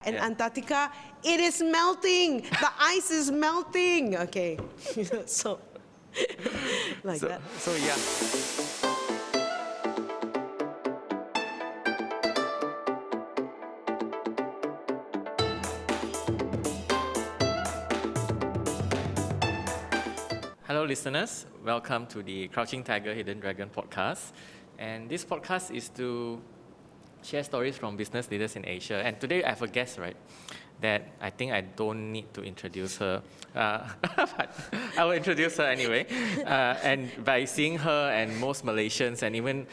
And Antarctica, it is melting. The ice is melting. Okay, so like that. So yeah. Hello listeners, welcome to the Crouching Tiger, Hidden Dragon podcast. And this podcast is to share stories from business leaders in Asia. And today I have a guest, right, that I think I don't need to introduce her. But I will introduce her anyway. And by seeing her, and most Malaysians and even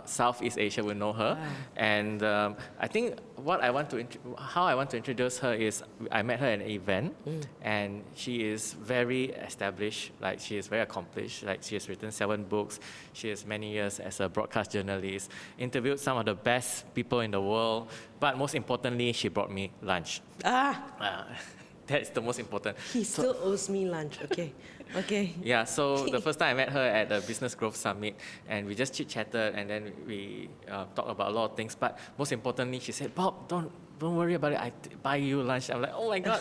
Southeast Asia will know her. And I think how I want to introduce her is I met her at an event, and she is very established. Like, she is very accomplished. Like, she has written 7 books. She has many years as a broadcast journalist, interviewed some of the best people in the world. But most importantly, she brought me lunch. That's the most important. He still owes me lunch. Okay. Yeah, so the first time I met her at the Business Growth Summit, and we just chit-chatted, and then we talked about a lot of things. But most importantly, she said, "Bob, don't worry about it. I buy you lunch." I'm like, oh my God.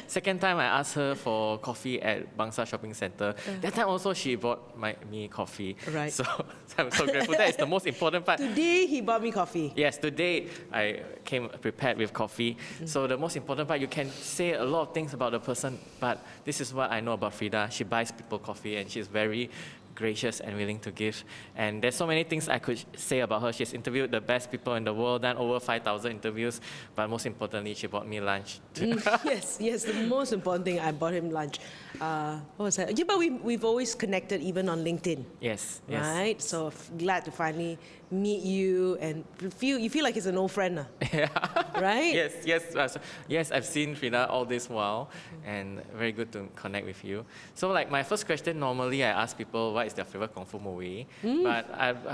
Second time I asked her for coffee at Bangsa Shopping Center. That time also she bought me coffee. Right. So I'm so grateful. That is the most important part. Today he bought me coffee. Yes, today I came prepared with coffee. So the most important part, you can say a lot of things about the person, but this is what I know about Freda. She buys people coffee, and she's very gracious and willing to give. And there's so many things I could say about her. She's interviewed the best people in the world, done over 5,000 interviews, but most importantly, she bought me lunch. Yes, the most important thing, I bought him lunch. What was that? Yeah, but we've always connected even on LinkedIn. Yes. Right? So glad to finally meet you, and you feel like he's an old friend. Yeah. Right? Yes, I've seen Freda all this while, and very good to connect with you. So like my first question, normally I ask people what is their favorite Kung Fu movie, but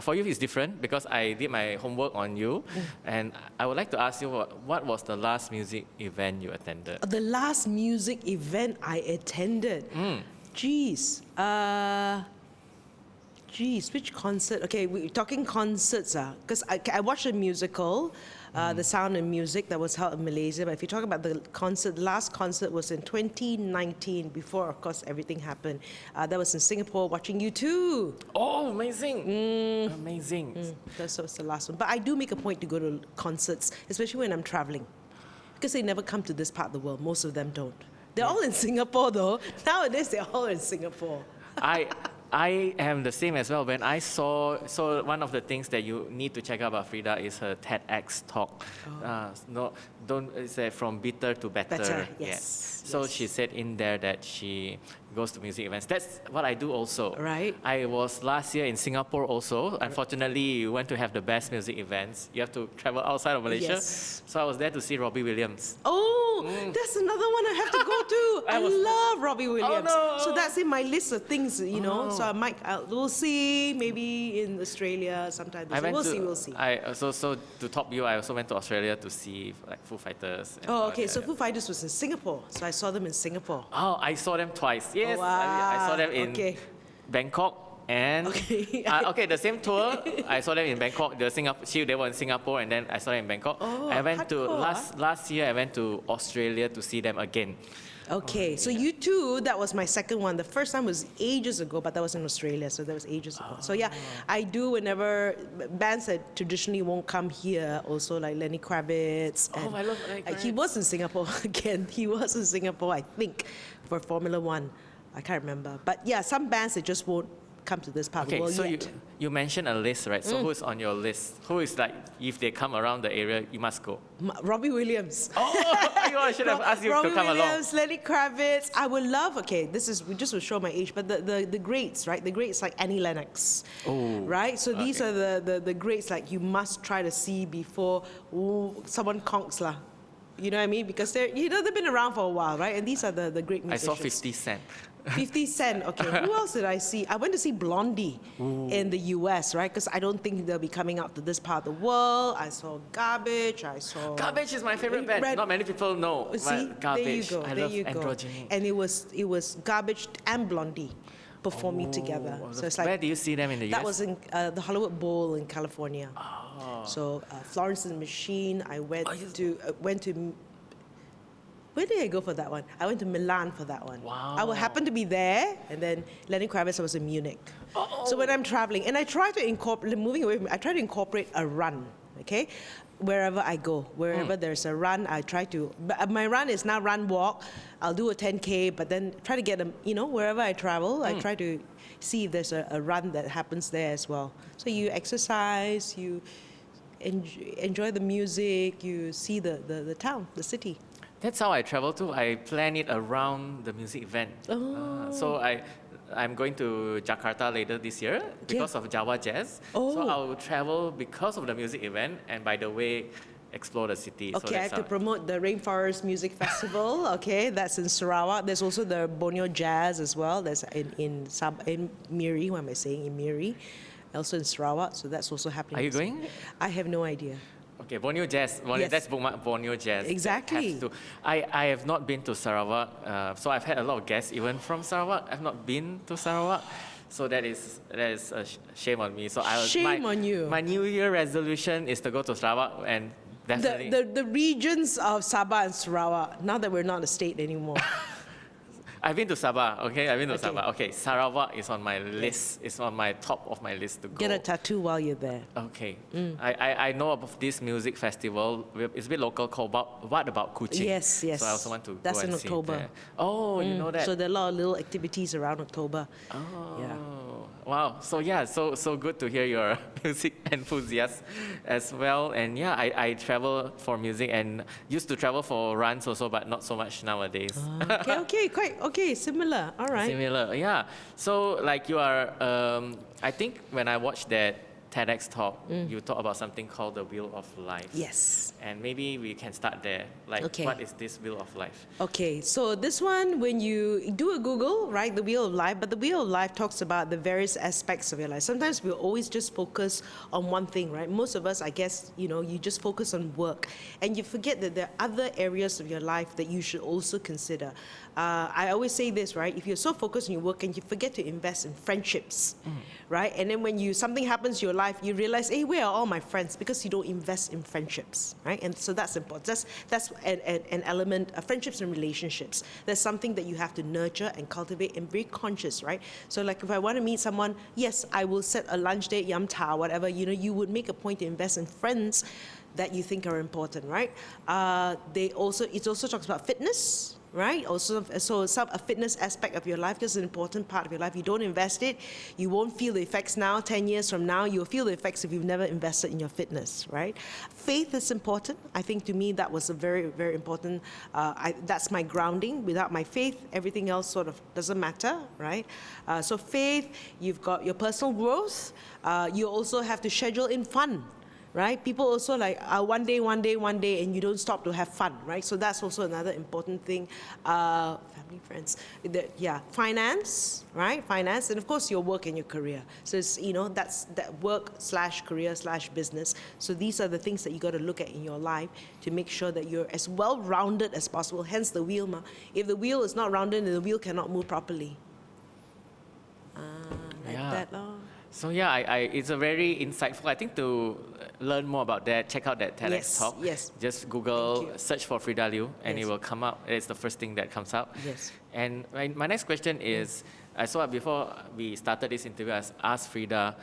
for you it's different because I did my homework on you, and I would like to ask you what was the last music event you attended? The last music event I attended? Geez, which concert? Okay, we're talking concerts, because I watched a musical, The Sound of Music, that was held in Malaysia. But if you talk about the concert, the last concert was in 2019, before, of course, everything happened. That was in Singapore, watching U2. Oh, amazing! Amazing. That was the last one. But I do make a point to go to concerts, especially when I'm traveling, because they never come to this part of the world. Most of them don't. They're all in Singapore, though. Nowadays, they're all in Singapore. I am the same as well. When I saw, one of the things that you need to check out about Freda is her TEDx talk. It's from bitter to better. Yes. So she said in there that she goes to music events. That's what I do also. Right. I was last year in Singapore also. Unfortunately, you went to have the best music events. You have to travel outside of Malaysia. Yes. So I was there to see Robbie Williams. Oh, that's another one I have to go to. I love Robbie Williams. Oh, no. So that's in my list of things, So we'll see, maybe in Australia sometime. We'll see. So to top you, I also went to Australia to see like Foo Fighters. So Foo Fighters was in Singapore. So I saw them in Singapore. Oh, I saw them twice. Yes, wow. I saw them in Bangkok and the same tour. I saw them in Bangkok. They were in Singapore, and then I saw them in Bangkok. I went to last year. I went to Australia to see them again. Okay, so U2, that was my second one. The first time was ages ago, but that was in Australia, so that was ages ago. So yeah, I do whenever bands that traditionally won't come here, also like Lenny Kravitz. And, I love Lenny Kravitz. He was in Singapore again. He was in Singapore, I think, for Formula One. I can't remember. But yeah, some bands that just won't come to this part of the world yet. So you mentioned a list, right? So who's on your list? Who is like, if they come around the area, you must go? Robbie Williams. I should have asked you to come Williams, along. Lenny Kravitz. I would love, we just will show my age, but the greats, right? The greats like Annie Lennox. Oh. Right? So these are the greats like you must try to see before someone conks lah. You know what I mean? Because they've been around for a while, right? And these are the great musicians. I saw 50 Cent. 50 Cent, okay. Who else did I see? I went to see Blondie in the US, right? Because I don't think they'll be coming out to this part of the world. I saw Garbage. Garbage is my favorite band. Not many people know. See, Garbage. There you go. I love Androgyny. And it was Garbage and Blondie performing together. So it's like, where do you see them in the US? That was in the Hollywood Bowl in California. So Florence and the Machine. I went to Where did I go for that one? I went to Milan for that one. Wow. I would happen to be there, and then Lenny Kravitz was in Munich. Oh. So when I'm traveling, and I try to incorporate, moving away from I try to incorporate a run, okay? Wherever I go, wherever there's a run, I try to, my run is now run walk. I'll do a 10K, but then try to get wherever I travel, I try to see if there's a run that happens there as well. So you exercise, you enjoy the music, you see the town, the city. That's how I travel too. I plan it around the music event. So I'm going to Jakarta later this year because of Java Jazz. So I'll travel because of the music event, and by the way, explore the city. Okay, so I have to promote the Rainforest Music Festival. Okay, that's in Sarawak. There's also the Borneo Jazz as well. That's in Miri. What am I saying? In Miri. Also in Sarawak. So that's also happening. Are you going? I have no idea. Okay, Borneo Jazz. Yes. That's Borneo Jazz. Exactly. I have not been to Sarawak, so I've had a lot of guests even from Sarawak. I've not been to Sarawak, so that is a shame on me. So Shame on you. My New Year resolution is to go to Sarawak and definitely. The regions of Sabah and Sarawak. Now that we're not a state anymore. I've been to Sabah, okay? I've been to Sabah. Okay, Sarawak is on my list. It's on my top of my list to go. Get a tattoo while you're there. Okay. I know of this music festival. It's a bit local called What About Kuching? Yes, yes. So I also want to That's go and in see October. there. Oh, you know that? So there are a lot of little activities around October. Oh, Yeah. wow. So yeah, so good to hear you're a music enthusiast as well. And yeah, I travel for music and used to travel for runs also, but not so much nowadays. Okay, similar. All right. Similar, yeah. So like you are, I think when I watched that TEDx talk, you talk about something called the wheel of life. Yes. And maybe we can start there. Like, Okay. what is this wheel of life? Okay, so this one, when you do a Google, right, the Wheel of Life, but the Wheel of Life talks about the various aspects of your life. Sometimes we always just focus on one thing, right? Most of us, I guess, you just focus on work, and you forget that there are other areas of your life that you should also consider. I always say this, right? If you're so focused on your work and you forget to invest in friendships, right? And then when something happens to your life, you realize, hey, where are all my friends? Because you don't invest in friendships, right? And so that's important. That's an element of friendships and relationships. There's something that you have to nurture and cultivate and be conscious, right? So like if I want to meet someone, yes, I will set a lunch date, yum ta, whatever, you would make a point to invest in friends that you think are important, right? It also talks about fitness, right? Also, so a fitness aspect of your life is an important part of your life. You don't invest it, you won't feel the effects now. 10 years from now, you'll feel the effects if you've never invested in your fitness, right? Faith is important. I think to me that was a very, very important, that's my grounding. Without my faith, everything else sort of doesn't matter, right? So faith, you've got your personal growth. You also have to schedule in fun. Right? People also like one day, and you don't stop to have fun, right? So that's also another important thing. Family, friends, finance, right? Finance, and of course your work and your career. So it's, that's that work/career/business. So these are the things that you got to look at in your life to make sure that you're as well-rounded as possible. Hence the wheel. If the wheel is not rounded, then the wheel cannot move properly. That. So yeah, it's a very insightful. I think to learn more about that, check out that TEDx talk. Yes. Just Google, search for Freda Liu, and it will come up. It's the first thing that comes up. Yes. And my next question is, I saw before we started this interview, I asked Freda,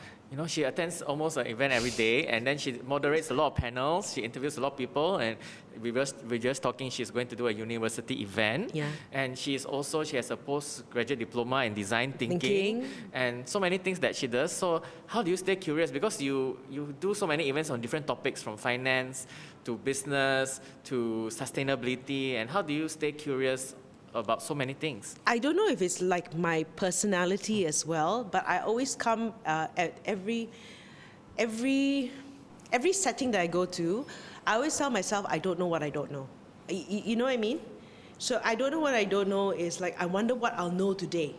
she attends almost an event every day, and then she moderates a lot of panels. She interviews a lot of people, and we're just talking. She's going to do a university event, and she has a postgraduate diploma in design thinking, and so many things that she does. So how do you stay curious? Because you do so many events on different topics, from finance to business to sustainability, and how do you stay curious about so many things? I don't know if it's like my personality as well, but I always come at every setting that I go to, I always tell myself I don't know what I don't know. You know what I mean? So I don't know what I don't know is like, I wonder what I'll know today.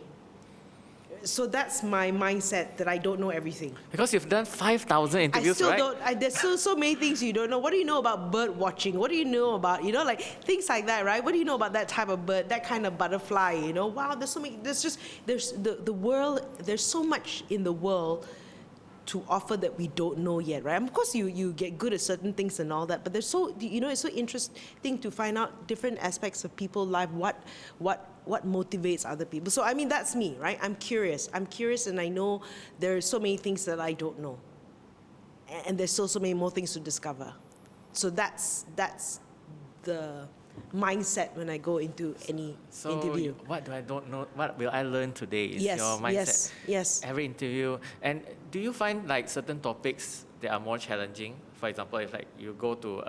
So that's my mindset, that I don't know everything. Because you've done 5,000 interviews, right? There's still so many things you don't know. What do you know about bird watching? What do you know about, like things like that, right? What do you know about that type of bird, that kind of butterfly, Wow, there's so many, there's the world, there's so much in the world to offer that we don't know yet, right? Of course, you get good at certain things and all that, but it's so interesting to find out different aspects of people's life, what motivates other people. So I mean, that's me, right? I'm curious, and I know there are so many things that I don't know, and there's still so many more things to discover. So that's the mindset when I go into any interview. What do I don't know? What will I learn today? Is Yes, your mindset. yes. Every interview. And do you find like certain topics that are more challenging? For example, if like you go to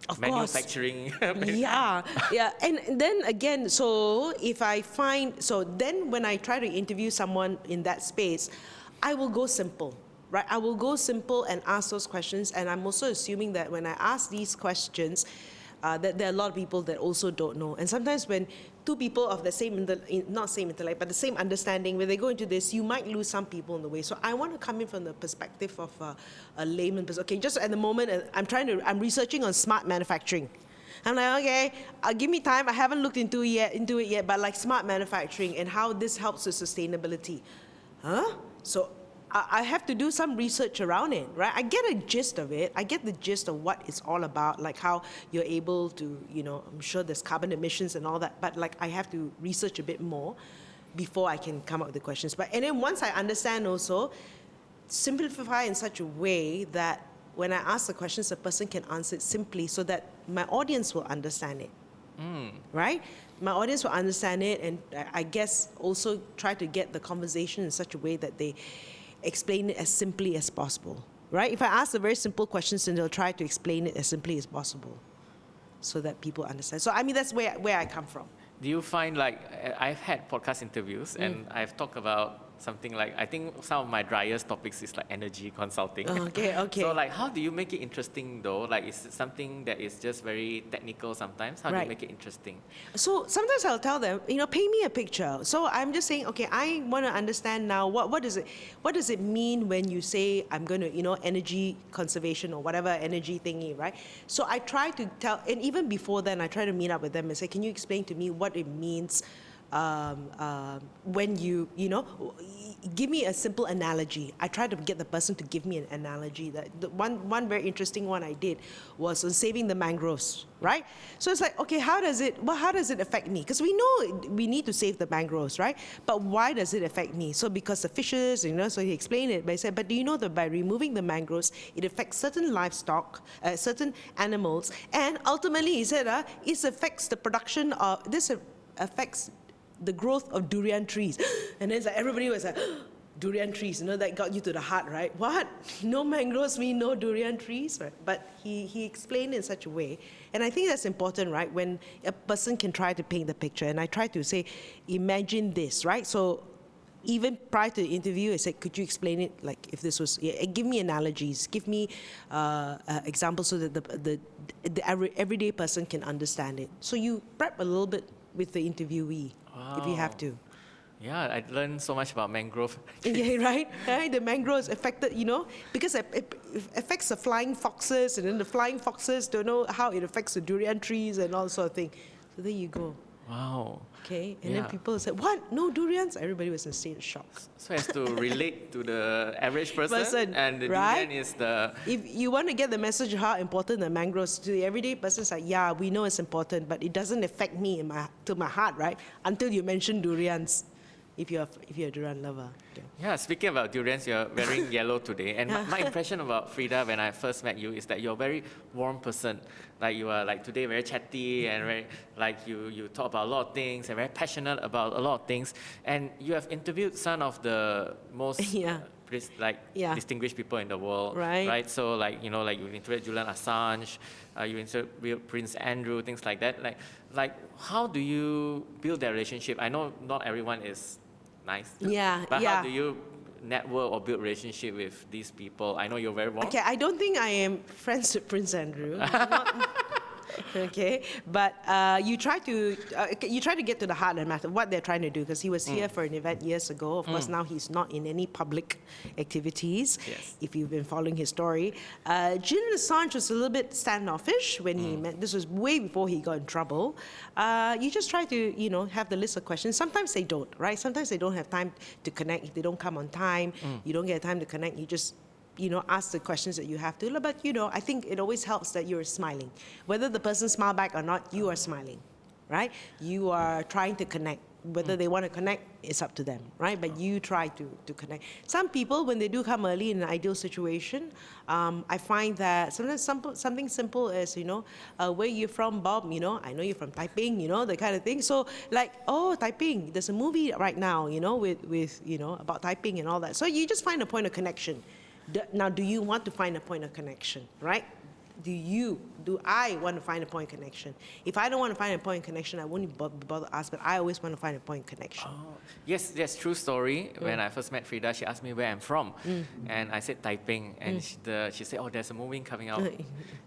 Of manufacturing. Yeah. And then again, then when I try to interview someone in that space, I will go simple, right? I will go simple and ask those questions. And I'm also assuming that when I ask these questions, that there are a lot of people that also don't know. And sometimes when two people of the same, not same intellect, but the same understanding, when they go into this, you might lose some people in the way. So I want to come in from the perspective of a layman person. Okay, just at the moment, I'm researching on smart manufacturing. I'm like, okay, give me time. I haven't looked into it yet, but like smart manufacturing and how this helps with sustainability. Huh? So I have to do some research around it, right? I get a gist of it. I get the gist of what it's all about, like how you're able to, I'm sure there's carbon emissions and all that, but like I have to research a bit more before I can come up with the questions. And then once I understand also, simplify in such a way that when I ask the questions, the person can answer it simply so that my audience will understand it, right? My audience will understand it, and I guess also try to get the conversation in such a way that they explain it as simply as possible, right? If I ask the very simple questions, then they'll try to explain it as simply as possible so that people understand. So I mean, that's where I come from. Do you find like, I've had podcast interviews and I've talked about something like, I think some of my driest topics is like energy consulting. Okay. So like, how do you make it interesting though? Like, is it something that is just very technical sometimes? How do you make it interesting? So sometimes I'll tell them, paint me a picture. So I'm just saying, okay, I want to understand now, what does it mean when you say I'm going to, energy conservation or whatever energy thingy, right? So I try to tell, and even before then, I try to meet up with them and say, can you explain to me what it means when you give me a simple analogy. I try to get the person to give me an analogy. That one very interesting one I did was on saving the mangroves, right? So it's like, okay, how does it affect me? Because we know we need to save the mangroves, right? But why does it affect me? So because the fishes, so he explained it, but he said, but do you know that by removing the mangroves, it affects certain livestock, certain animals, and ultimately he said, it affects the production of, this affects the growth of durian trees. And then everybody was like, durian trees, that got you to the heart, right? What? No mangroves mean no durian trees, right? But he explained it in such a way. And I think that's important, right? When a person can try to paint the picture. And I try to say, imagine this, right? So even prior to the interview, I said, could you explain it? Like if this was, give me analogies, give me examples so that the everyday person can understand it. So you prep a little bit with the interviewee. Wow. If you have to. Yeah, I learned so much about mangrove. Yeah, right? The mangroves affected, because it affects the flying foxes, and then the flying foxes don't know how it affects the durian trees and all sort of thing. So there you go. Wow. Okay, and then people said, what? No durians? Everybody was in a state of shock. So as to relate to the average person and the durian is the... If you want to get the message of how important the mangroves to the everyday person, it's like, yeah, we know it's important, but it doesn't affect me to my heart, right? Until you mention durians. If you're a durian lover. Yeah, speaking about durians, you're wearing yellow today. And my impression about Freda when I first met you is that you're a very warm person. Like you are like today very chatty and very like you talk about a lot of things and very passionate about a lot of things. And you have interviewed some of the most distinguished people in the world. Right? So like you interviewed Julian Assange, you interviewed Prince Andrew, things like that. Like how do you build that relationship? I know not everyone is nice. But how do you network or build relationship with these people? I know you're very warm. Okay, I don't think I am friends with Prince Andrew. Okay, but you try to get to the heart of the matter, what they're trying to do, because he was here for an event years ago. Of course, now he's not in any public activities. Yes. If you've been following his story, Julian Assange was a little bit standoffish when he met. This was way before he got in trouble. You just try to, have the list of questions. Sometimes they don't, right? Sometimes they don't have time to connect. If they don't come on time, you don't get time to connect. You just ask the questions that you have to. But, I think it always helps that you're smiling. Whether the person smile back or not, you are smiling, right? You are trying to connect. Whether they want to connect, it's up to them, right? But you try to connect. Some people, when they do come early in an ideal situation, I find that sometimes something simple as, where you from, Bob? I know you're from Taiping, the kind of thing. So, Taiping, there's a movie right now, with about Taiping and all that. So you just find a point of connection. Now, do you want to find a point of connection, right? Do I want to find a point of connection? If I don't want to find a point of connection, I wouldn't bother to ask, but I always want to find a point of connection. Oh, yes, that's true story. When I first met Freda, she asked me where I'm from. And I said Taiping. And she said, there's a movie coming out.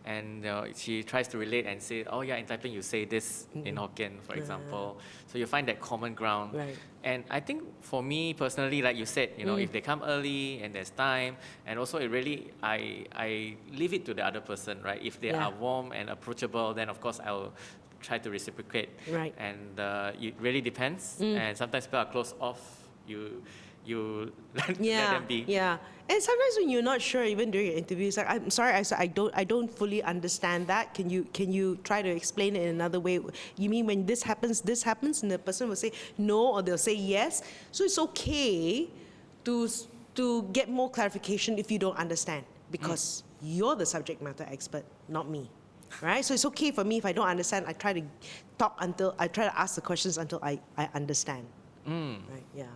And she tries to relate and say, in Taiping you say this in Hokkien, for example. So you find that common ground. Right. And I think for me personally, like you said, if they come early and there's time, and also it really, I leave it to the other person, right? If they are warm and approachable, then of course I'll try to reciprocate. Right. And it really depends. And sometimes people are closed off. You let them be. Yeah. And sometimes when you're not sure, even during an interview, it's like, I'm sorry, I don't fully understand that. Can you try to explain it in another way? You mean when this happens, and the person will say no, or they'll say yes. So it's okay to get more clarification if you don't understand, because you're the subject matter expert, not me. Right? So it's okay for me if I don't understand. I try to ask the questions until I understand. Right? Yeah.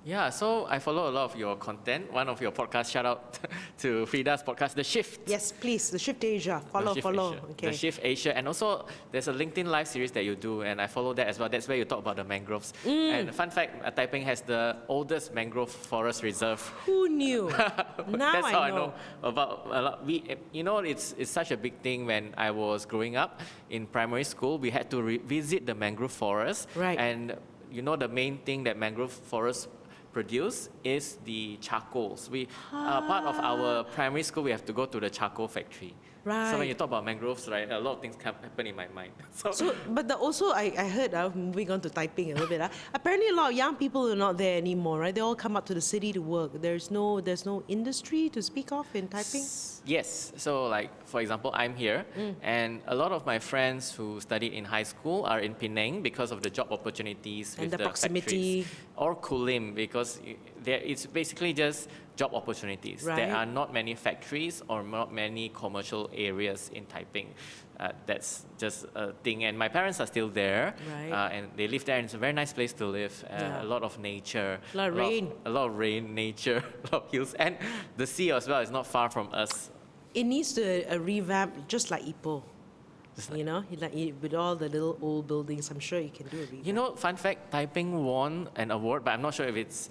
Yeah, so I follow a lot of your content. One of your podcasts, shout out to Freda's podcast, The Shift. Yes, please, The Shift Asia. Follow. Asia. Okay. The Shift Asia. And also, there's a LinkedIn live series that you do, and I follow that as well. That's where you talk about the mangroves. And fun fact, Taiping has the oldest mangrove forest reserve. Who knew? Now That's how I know. know about a lot. It's such a big thing. When I was growing up in primary school, we had to visit the mangrove forest. Right. And the main thing that mangrove forests produce is the charcoals. Part of our primary school, we have to go to the charcoal factory. Right. So when you talk about mangroves, right, a lot of things can happen in my mind. But also, I heard, moving on to Taiping a little bit, apparently a lot of young people are not there anymore, right? They all come up to the city to work. There's no industry to speak of in Taiping? Yes. So like, for example, I'm here, and a lot of my friends who studied in high school are in Penang because of the job opportunities And with the proximity. factories. Or Kulim, because it's basically just job opportunities. Right. There are not many factories or not many commercial areas in Taiping. That's just a thing. And my parents are still there, Right. and they live there, and it's a very nice place to live. Yeah. A lot of nature. A lot of rain. A lot of rain, nature, a lot of hills. And the sea as well is not far from us. It needs to revamp, just like Ipoh. With all the little old buildings, I'm sure you can do a revamp. Fun fact, Taiping won an award, but I'm not sure if it's,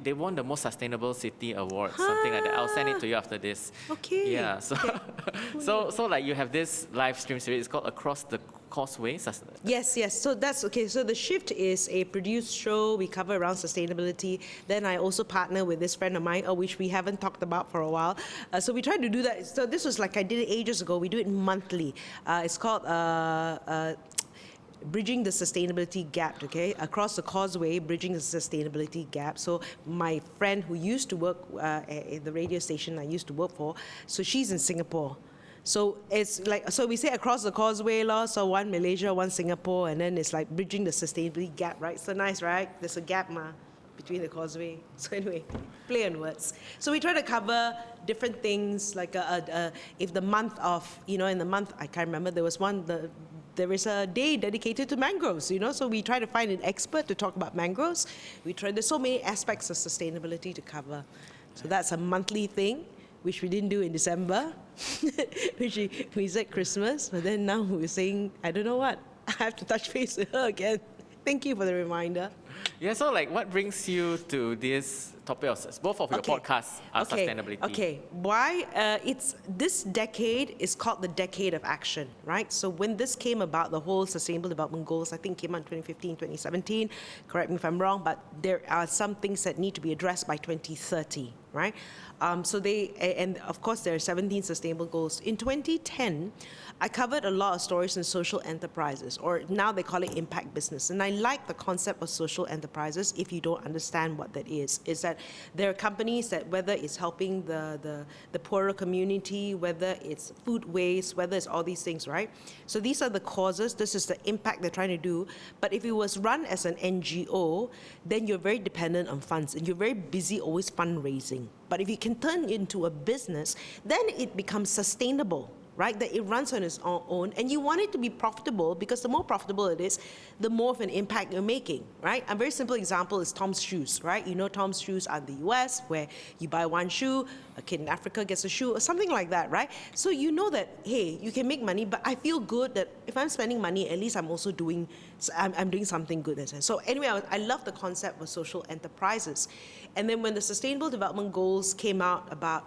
they won the most sustainable city award, something like that. I'll send it to you after this. Okay. Yeah, so like you have this live stream series, it's called Across the Causeway. Yes. So that's okay. So The Shift is a produced show. We cover around sustainability. Then I also partner with this friend of mine, which we haven't talked about for a while. So we tried to do that. So this was like I did it ages ago. We do it monthly. It's called Bridging the Sustainability Gap, okay? Across the Causeway, Bridging the Sustainability Gap. So my friend who used to work at the radio station I used to work for, so she's in Singapore. So it's like, so we say across the causeway, so one Malaysia, one Singapore, and then it's like bridging the sustainability gap, right? So nice, right? There's a gap between the causeway. So anyway, play on words. So we try to cover different things, like if the month of, in the month, I can't remember, there is a day dedicated to mangroves, so we try to find an expert to talk about mangroves. There's so many aspects of sustainability to cover. So that's a monthly thing, which we didn't do in December, which we said Christmas, but then now we're saying, I don't know what, I have to touch base with her again. Thank you for the reminder. Yeah, so like what brings you to this topic of both of your podcasts are sustainability? Okay, why? It's this decade is called the decade of action, right? So when this came about, the whole Sustainable Development Goals, I think came out in 2015, 2017. Correct me if I'm wrong, but there are some things that need to be addressed by 2030, right? And of course there are 17 sustainable goals. In 2010, I covered a lot of stories in social enterprises, or now they call it impact business. And I like the concept of social enterprises if you don't understand what that is that there are companies that whether it's helping the poorer community, whether it's food waste, whether it's all these things, right? So these are the causes, this is the impact they're trying to do. But if it was run as an NGO, then you're very dependent on funds and you're very busy always fundraising. But if you can turn it into a business, then it becomes sustainable, right? That it runs on its own, and you want it to be profitable because the more profitable it is, the more of an impact you're making, right? A very simple example is Tom's Shoes, right? You know Tom's Shoes are in the US, where you buy one shoe, a kid in Africa gets a shoe, or something like that, right? So you know that, hey, you can make money, but I feel good that if I'm spending money, at least I'm also doing something good. So anyway, I love the concept of social enterprises. And then when the Sustainable Development Goals came out about,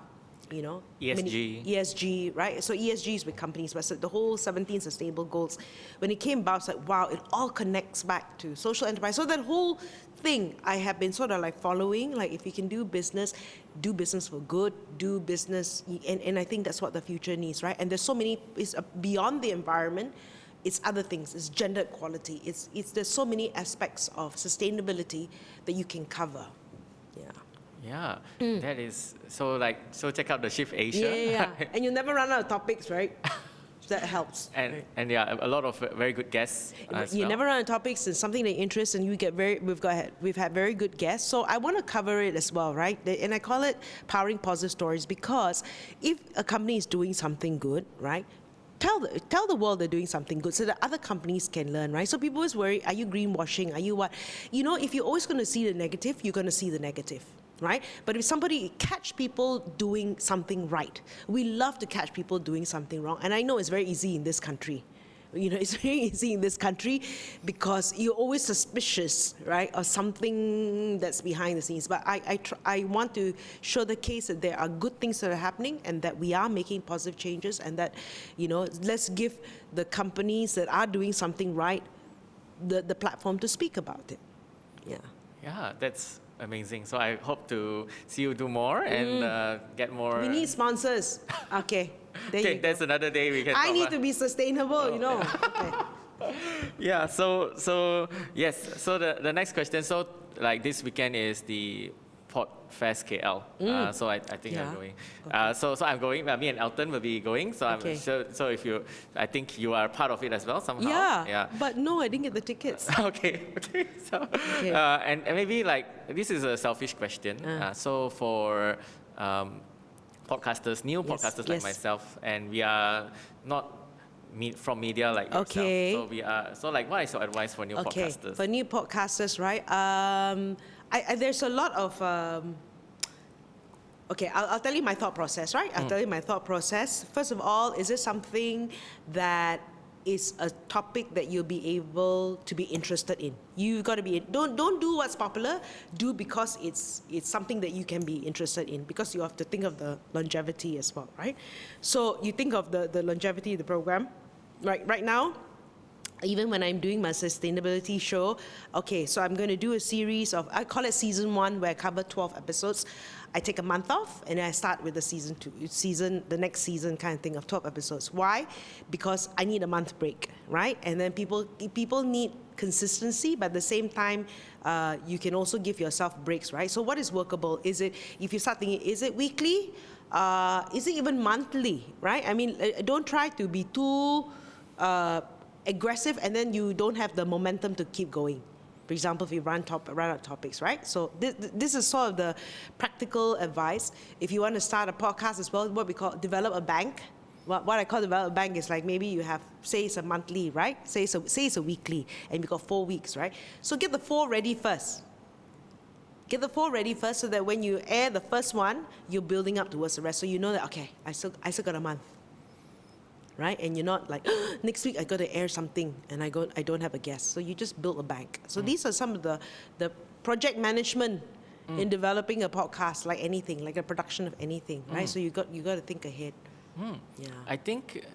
you know, ESG, right? So ESG is with companies, but so the whole 17 sustainable goals, when it came about, it's like, wow, it all connects back to social enterprise. So that whole thing I have been sort of like following, like if you can do business for good, do business, and I think that's what the future needs, right? And there's so many, it's beyond the environment, it's other things, it's gender equality, there's so many aspects of sustainability that you can cover. Yeah, that is, so check out the Shift Asia. Yeah. And you never run out of topics, right? That helps. And yeah, a lot of very good guests as you well. never run out of topics, and something that interests, and we've had very good guests. So I want to cover it as well, right? And I call it powering positive stories, because if a company is doing something good, right? Tell the world they're doing something good so that other companies can learn, right? So people always worry, are you greenwashing? Are you what? You know, if you're always going to see the negative, you're going to see the negative. Right? But if somebody catch people doing something right, we love to catch people doing something wrong. And I know it's very easy in this country. You know, it's very easy in this country because you're always suspicious, right, of something that's behind the scenes. But I want to show the case that there are good things that are happening and that we are making positive changes, and that, you know, let's give the companies that are doing something right the platform to speak about it. Yeah. Yeah, that's amazing. So I hope to see you do more and get more. We need sponsors. Okay. Okay, that's another day we can talk I need about. to be sustainable, you know. Okay. Yeah, so yes, so the next question, so like this weekend is the Podfest KL. So I think I'm going. Okay. So I'm going. Me and Elton will be going. So I'm sure. So I think you are part of it as well somehow. Yeah. But no, I didn't get the tickets. Okay. So and maybe like this is a selfish question. So for podcasters, new podcasters like myself, and we are not from media like yourself. So we are. So like, what is your advice for new podcasters? For new podcasters, right? There's a lot of. I'll tell you my thought process, right? I'll tell you my thought process. First of all, is it something that is a topic that you'll be able to be interested in? You've got to be. Don't do what's popular. Do because it's something that you can be interested in. Because you have to think of the longevity as well, right? So you think of the longevity of the program, right now. Even when I'm doing my sustainability show, so I'm going to do a series of, I call it season 1, where I cover 12 episodes. I take a month off, and then I start with the the next season kind of thing of 12 episodes. Why? Because I need a month break, right? And then people need consistency, but at the same time, you can also give yourself breaks, right? So what is workable? Is it, if you start thinking, is it weekly? Is it even monthly, right? I mean, don't try to be too aggressive, and then you don't have the momentum to keep going. For example, if you run out of topics, right? So this is sort of the practical advice. If you want to start a podcast as well, what we call develop a bank. What I call develop a bank is like maybe you have, say it's a monthly, right? Say it's a weekly, and you got 4 weeks, right? So get the 4 ready first. Get the 4 ready first, so that when you air the first one, you're building up towards the rest. So you know that, okay, I still got a month. right? And you're not like, next week I got to air something and I don't have a guest. So you just build a bank. So these are some of the project management in developing a podcast, like anything, like a production of anything, right? So you got to think ahead. Yeah. I think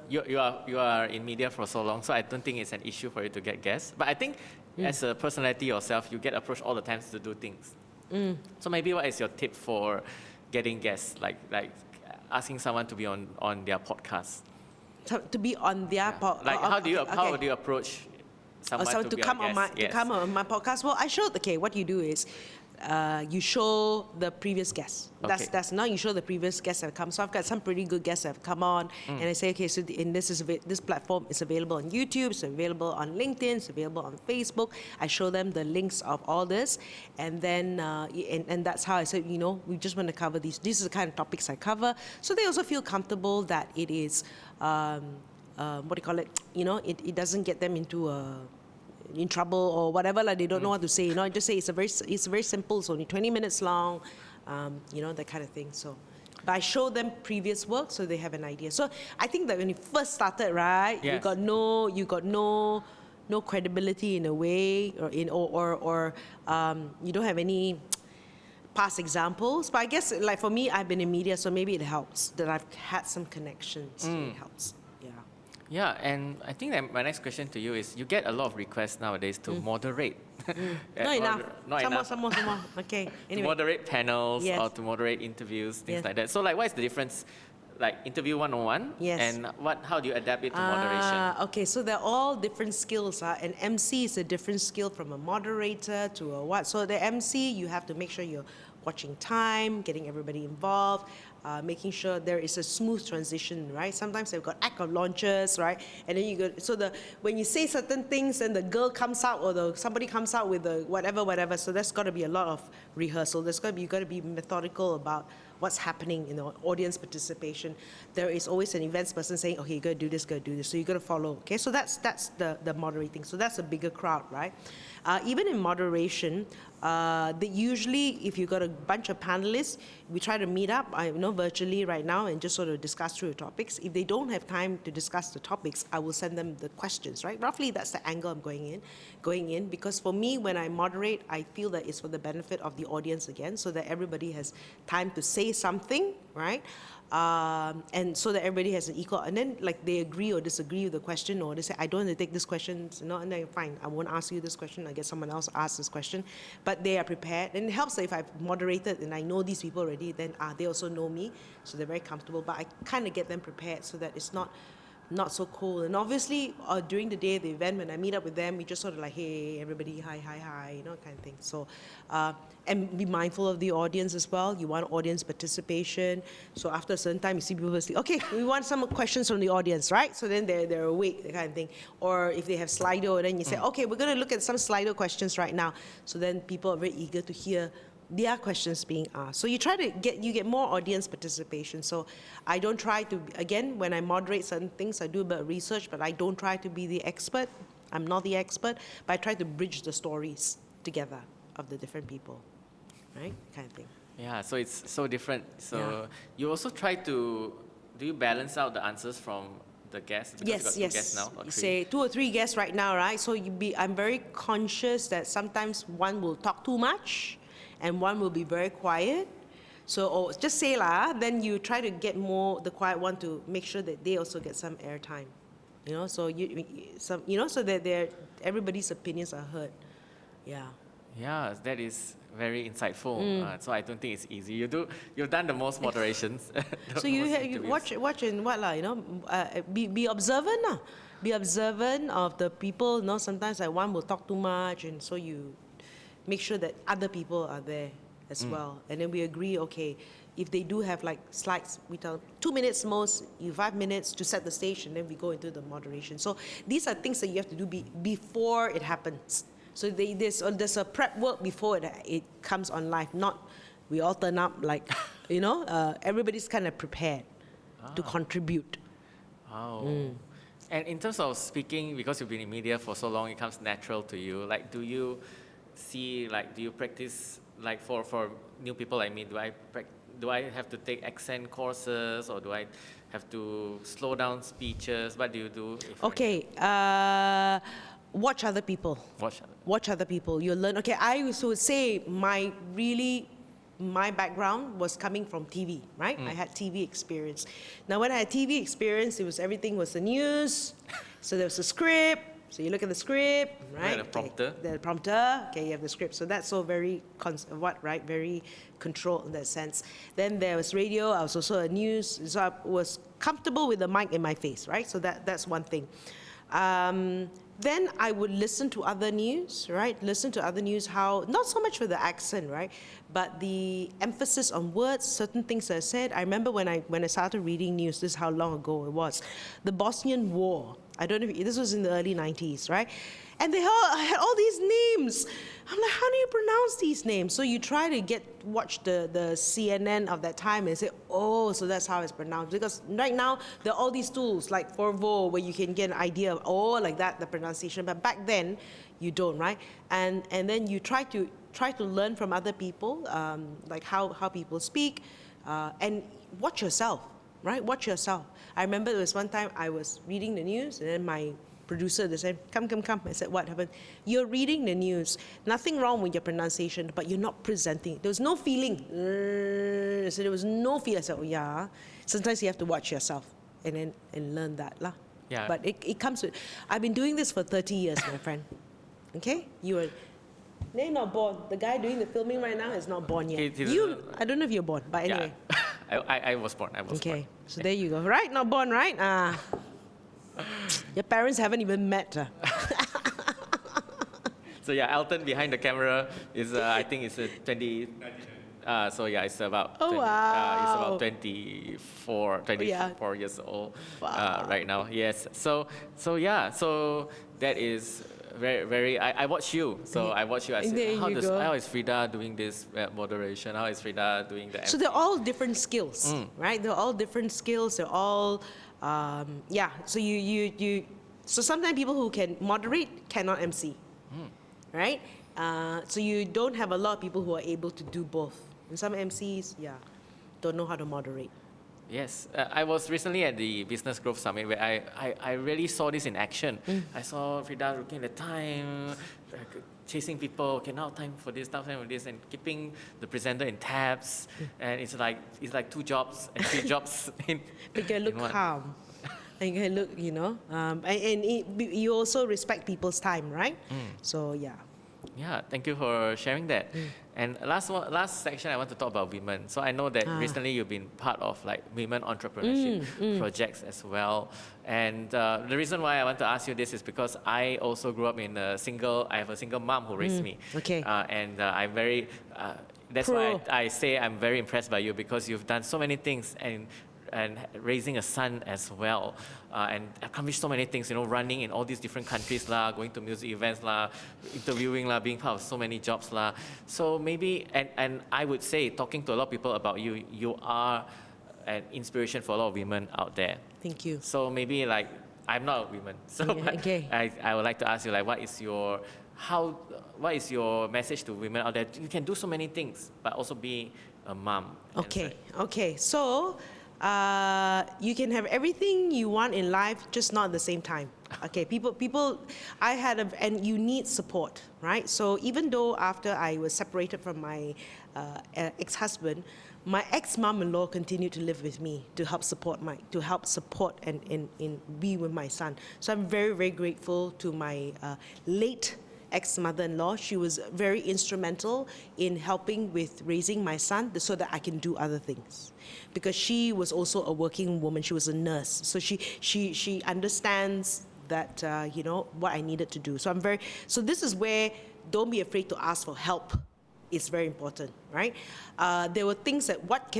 you are in media for so long, so I don't think it's an issue for you to get guests. But I think as a personality yourself, you get approached all the time to do things. So maybe what is your tip for getting guests, like asking someone to be on their podcast? To be on their podcast. Like how do you approach someone to come on my podcast? Well, what you do is you show the previous guests. That's now you show the previous guests that have come. So I've got some pretty good guests that have come on, and I say, okay, so this platform is available on YouTube, it's available on LinkedIn, it's available on Facebook. I show them the links of all this, and then and that's how I said, we just want to cover these. These are the kind of topics I cover, so they also feel comfortable that it is it doesn't get them into in trouble or whatever, like they don't know what to say. I just say it's very simple. It's only 20 minutes long, that kind of thing. So, but I show them previous work so they have an idea. So I think that when you first started, right, you got no credibility in a way, or you don't have any past examples. But I guess, like for me, I've been in media, so maybe it helps that I've had some connections. It helps. Yeah, and I think that my next question to you is, you get a lot of requests nowadays to moderate. Not enough. Some more. Okay. Anyway. To moderate panels or to moderate interviews, things like that. So what is the difference? Like interview 101, and how do you adapt it to moderation? Okay, so they're all different skills. An MC is a different skill from a moderator to a what. So the MC, you have to make sure you're watching time, getting everybody involved, making sure there is a smooth transition, right? Sometimes they've got act of launches, right? And then when you say certain things, then the girl comes out or somebody comes out with the whatever. So there's got to be a lot of rehearsal. You got to be methodical about what's happening in the audience participation. There is always an events person saying, okay, you got to do this. So you got to follow. Okay, so that's the moderating. So that's a bigger crowd, right? Even in moderation, usually if you've got a bunch of panelists, we try to meet up, virtually right now and just sort of discuss through the topics. If they don't have time to discuss the topics, I will send them the questions, right? Roughly that's the angle I'm going in, because for me, when I moderate, I feel that it's for the benefit of the audience again, so that everybody has time to say something, right? And so that everybody has an equal, and then like they agree or disagree with the question, or they say, I don't want to take this question, and then fine, I won't ask you this question, I get someone else ask this question, but they are prepared. And it helps that if I've moderated and I know these people already, then they also know me, so they're very comfortable, but I kind of get them prepared so that it's not so cold. And obviously, during the day of the event, when I meet up with them, we just sort of like, hey, everybody, hi, kind of thing. So, and be mindful of the audience as well. You want audience participation. So after a certain time, you see people say, okay, we want some questions from the audience, right? So then they're awake, that kind of thing. Or if they have Slido, then you say, okay, we're going to look at some Slido questions right now. So then people are very eager to hear their questions being asked. So you try to get more audience participation. So I don't try to, again, when I moderate certain things, I do a bit of research, but I don't try to be the expert. I'm not the expert, but I try to bridge the stories together of the different people, right? Kind of thing. Yeah, so it's so different. So you also try to, do you balance out the answers from the guests? Because yes. you got 2 guests now, or 3? Say 2 or 3 guests right now, right? So I'm very conscious that sometimes one will talk too much, and one will be very quiet. So just say then you try to get more the quiet one to make sure that they also get some airtime. So so that everybody's opinions are heard. Yeah. Yeah, that is very insightful. So I don't think it's easy. You've done the most moderations. So you watch and what be observant. Be observant of the people. Sometimes one will talk too much, and so you make sure that other people are there as well. And then we agree, okay, if they do have like slides, we tell 2 minutes most, 5 minutes to set the stage, and then we go into the moderation. So these are things that you have to do before it happens. So there's a prep work before it comes on live, not we all turn up like, everybody's kind of prepared to contribute. Oh. And in terms of speaking, because you've been in media for so long, it comes natural to you. Like, do you practice, like for new people like me, do I have to take accent courses, or do I have to slow down speeches? What do you do? Okay, watch other people. Watch other people. You'll learn. Okay, I would say my background was coming from TV, right? I had TV experience. Now, when I had TV experience, everything was the news. So there was a script. So you look at the script, right? The prompter. Okay, the prompter. Okay, you have the script. So that's all very very controlled in that sense. Then there was radio. I was also a news. So I was comfortable with the mic in my face, right? So that's one thing. Then I would listen to other news, right? Listen to other news, how, not so much for the accent, right? But the emphasis on words, certain things that I said. I remember when I started reading news, this is how long ago it was. The Bosnian War. I don't know if, this was in the early 90s, right? And they had all these names. I'm like, how do you pronounce these names? So you try to watch the CNN of that time and say, oh, so that's how it's pronounced. Because right now, there are all these tools like Forvo where you can get an idea of, like that, the pronunciation. But back then, you don't, right? And then you try to learn from other people, like how people speak, and watch yourself, right? Watch yourself. I remember there was one time I was reading the news and then my producer, they said, come. I said, what happened? You're reading the news. Nothing wrong with your pronunciation, but you're not presenting. There was no feeling. So there was no feeling. I said, oh yeah. Sometimes you have to watch yourself and learn that. Yeah. But it comes with, I've been doing this for 30 years, my friend. Okay? They're not born. The guy doing the filming right now is not born yet. I don't know if you're born, but anyway. Yeah. I was born. Okay, so there you go. Right? Not born, right? Your parents haven't even met. So yeah, Elton behind the camera is, I think it's a 20... so yeah, it's about, it's about 24 years old right now. Yes. So that is very. I watch you. So I watch you. I say, how is Freda doing this moderation? How is Freda doing the MC? So they're all different skills, right? They're all different skills. They're all, So so sometimes people who can moderate cannot MC, right? So you don't have a lot of people who are able to do both. And some MCs, don't know how to moderate. Yes, I was recently at the Business Growth Summit where I really saw this in action. I saw Freda looking at the time, chasing people, okay, now time for this, and keeping the presenter in tabs. And it's like 2 jobs and 3 jobs in You can look calm. And you can look, you also respect people's time, right? So, yeah. Yeah, thank you for sharing that. And last section, I want to talk about women. So I know that recently you've been part of like women entrepreneurship projects as well. And the reason why I want to ask you this is because I also grew up I have a single mom who raised me. Okay. And I'm very, that's why I say I'm very impressed by you because you've done so many things and raising a son as well, and accomplished so many things, running in all these different countries, going to music events, interviewing, being part of so many jobs. So maybe, and I would say, talking to a lot of people about you, you are an inspiration for a lot of women out there. Thank you. So maybe I'm not a woman, so I would like to ask you, what is your message to women out there? You can do so many things, but also be a mom. Okay. So, you can have everything you want in life, just not at the same time. Okay, and you need support, right? So even though after I was separated from my ex-husband, my ex-mom-in-law continued to live with me to help support and be with my son. So I'm very, very grateful to my late ex-mother-in-law. She was very instrumental in helping with raising my son so that I can do other things. Because she was also a working woman. She was a nurse. So she understands that, what I needed to do. So this is where don't be afraid to ask for help. It's very important, right? There were things that what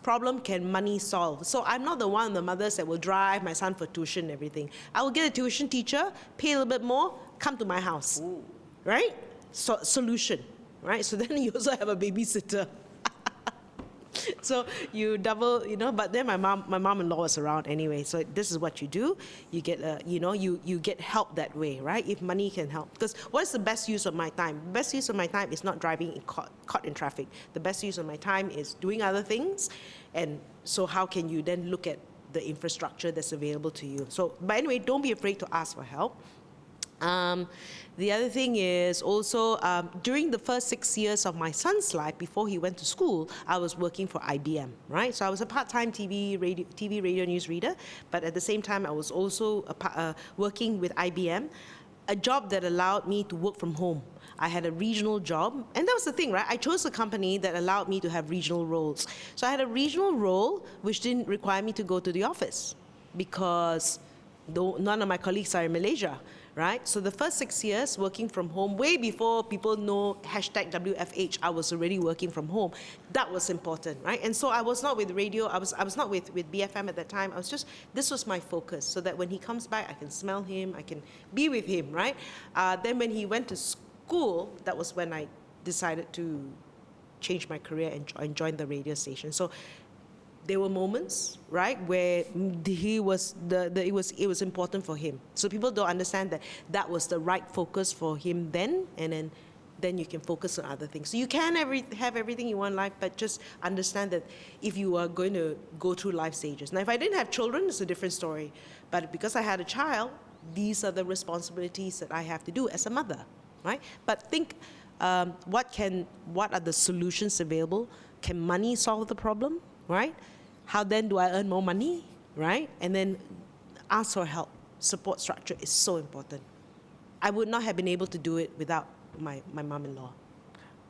problem can money solve? So I'm not the one of the mothers that will drive my son for tuition and everything. I will get a tuition teacher, pay a little bit more, come to my house, right? So solution, right? So then you also have a babysitter. So you double, but then my mom-in-law was around anyway. So this is what you do. You get, you get help that way, right? If money can help. Because what is the best use of my time? The best use of my time is not driving caught in traffic. The best use of my time is doing other things. And so how can you then look at the infrastructure that's available to you. So, but anyway, don't be afraid to ask for help. The other thing is also during the first 6 years of my son's life, before he went to school, I was working for IBM, right? So I was a part-time TV, radio news reader, but at the same time, I was also working with IBM, a job that allowed me to work from home. I had a regional job, and that was the thing, right? I chose a company that allowed me to have regional roles. So I had a regional role which didn't require me to go to the office because none of my colleagues are in Malaysia, right? So the first 6 years working from home, way before people know #WFH, I was already working from home. That was important, right? And so I was not with radio, I was not with BFM at that time. This was my focus, so that when he comes back, I can smell him, I can be with him, right? Then when he went to school, that was when I decided to change my career and join the radio station. So there were moments, right, where it was important for him. So people don't understand that was the right focus for him then, and then you can focus on other things. So you can have everything you want in life, but just understand that if you are going to go through life stages. Now, if I didn't have children, it's a different story. But because I had a child, these are the responsibilities that I have to do as a mother, right? But think, what are the solutions available? Can money solve the problem? Right? How then do I earn more money? Right? And then ask for help. Support structure is so important. I would not have been able to do it without my mom-in-law.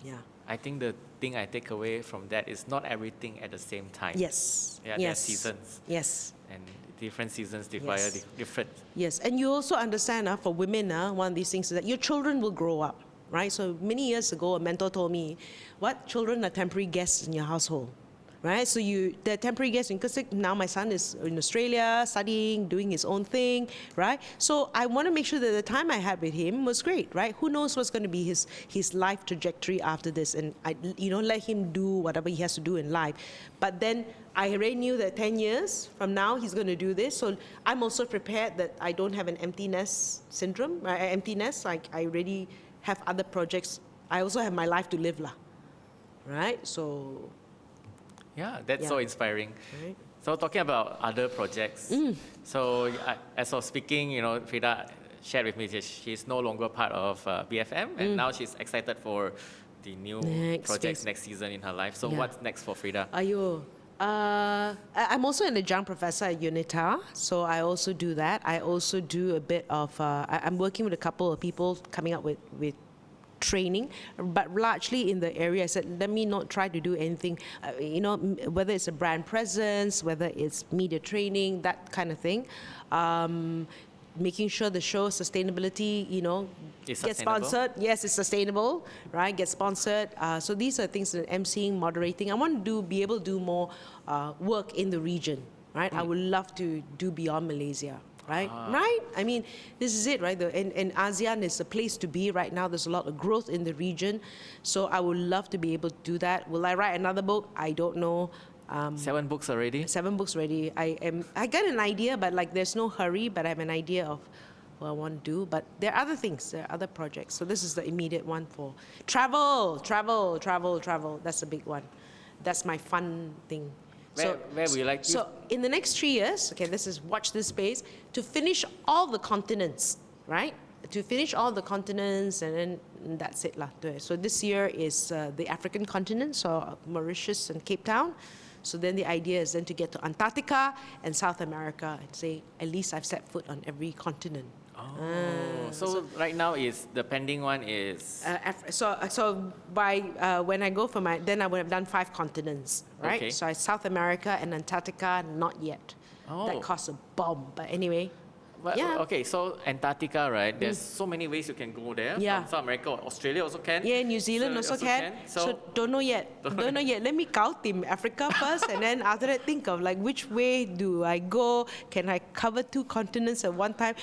Yeah. I think the thing I take away from that is not everything at the same time. Yes. Yeah, yes. there are seasons. Yes. And different seasons require different. Yes, and you also understand for women, one of these things is that your children will grow up, right? So many years ago, a mentor told me, what children are temporary guests in your household? Right, so they're temporary guests, because now my son is in Australia studying, doing his own thing, right? So I want to make sure that the time I had with him was great, right? Who knows what's going to be his life trajectory after this, and I, let him do whatever he has to do in life. But then I already knew that 10 years from now he's going to do this, so I'm also prepared that I don't have an empty nest syndrome, empty nest. Like I already have other projects. I also have my life to live, right? So. Yeah, that's so inspiring. Right. So talking about other projects, so as I was speaking, Freda shared with me that she's no longer part of BFM, and now she's excited for the new projects next season in her life. So what's next for Freda? I'm also an adjunct professor at UNITA, so I also do that. I also do a bit of, I'm working with a couple of people coming up with training, but largely in the area. I said, let me not try to do anything, whether it's a brand presence, whether it's media training, that kind of thing. Making sure the show sustainability, gets sponsored. Yes, it's sustainable, right? Gets sponsored. So these are things that emceeing, moderating. I want to be able to do more work in the region, right? I would love to do beyond Malaysia. Right? Right? I mean, this is it, right? And ASEAN is a place to be right now. There's a lot of growth in the region. So I would love to be able to do that. Will I write another book? I don't know. 7 books already? 7 books already. I got an idea, but there's no hurry, but I have an idea of what I want to do. But there are other things, there are other projects. So this is the immediate one for travel. That's a big one. That's my fun thing. Where would you like to? So in the next 3 years, watch this space, to finish all the continents, right? To finish all the continents, and then that's it. So this year is the African continent, so Mauritius and Cape Town. So then the idea is then to get to Antarctica and South America and say, at least I've set foot on every continent. So right now the pending one is? So by when I go for then I would have done 5 continents, right? Okay. So South America and Antarctica, not yet. That costs a bomb, but anyway. But, okay, so Antarctica, right? There's so many ways you can go there. Yeah. From South America, Australia also can. Yeah, New Zealand also can. So don't know yet. Don't know yet. Let me count in Africa first, and then after that think of which way do I go? Can I cover 2 continents at one time?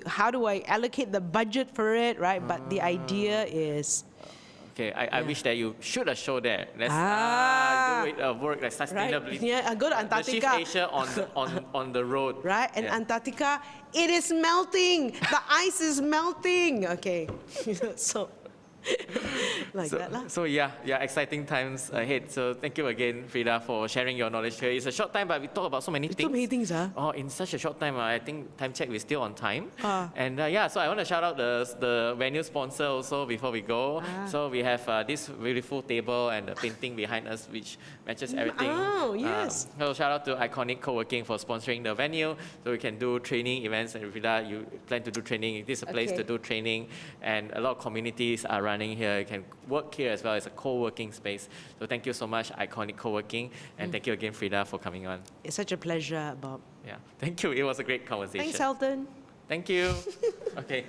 How do I allocate the budget for it, right? But the idea is. Okay, I wish that you should have shown that. Let's do it, work sustainably. Right. Yeah, I go to Antarctica. Achieve Asia on the road. Right, and Antarctica, it is melting. The ice is melting. Okay, so Like that lah. So yeah, exciting times ahead. So thank you again, Freda, for sharing your knowledge here. It's a short time, but we talk about so many things. So many things, huh? Oh, in such a short time, I think time check we're still on time. Ah. And so I want to shout out the venue sponsor also before we go. So we have this beautiful table and the painting behind us, which matches everything. Oh, yes. So shout out to Iconic Co-working for sponsoring the venue, so we can do training events. And Freda, you plan to do training. This is a place to do training, and a lot of communities are running here. You can work here as well as a co-working space. So thank you so much, Iconic Co-working, and thank you again, Freda, for coming on. It's such a pleasure, Bob. Yeah, thank you. It was a great conversation. Thanks, Elton. Thank you. Okay.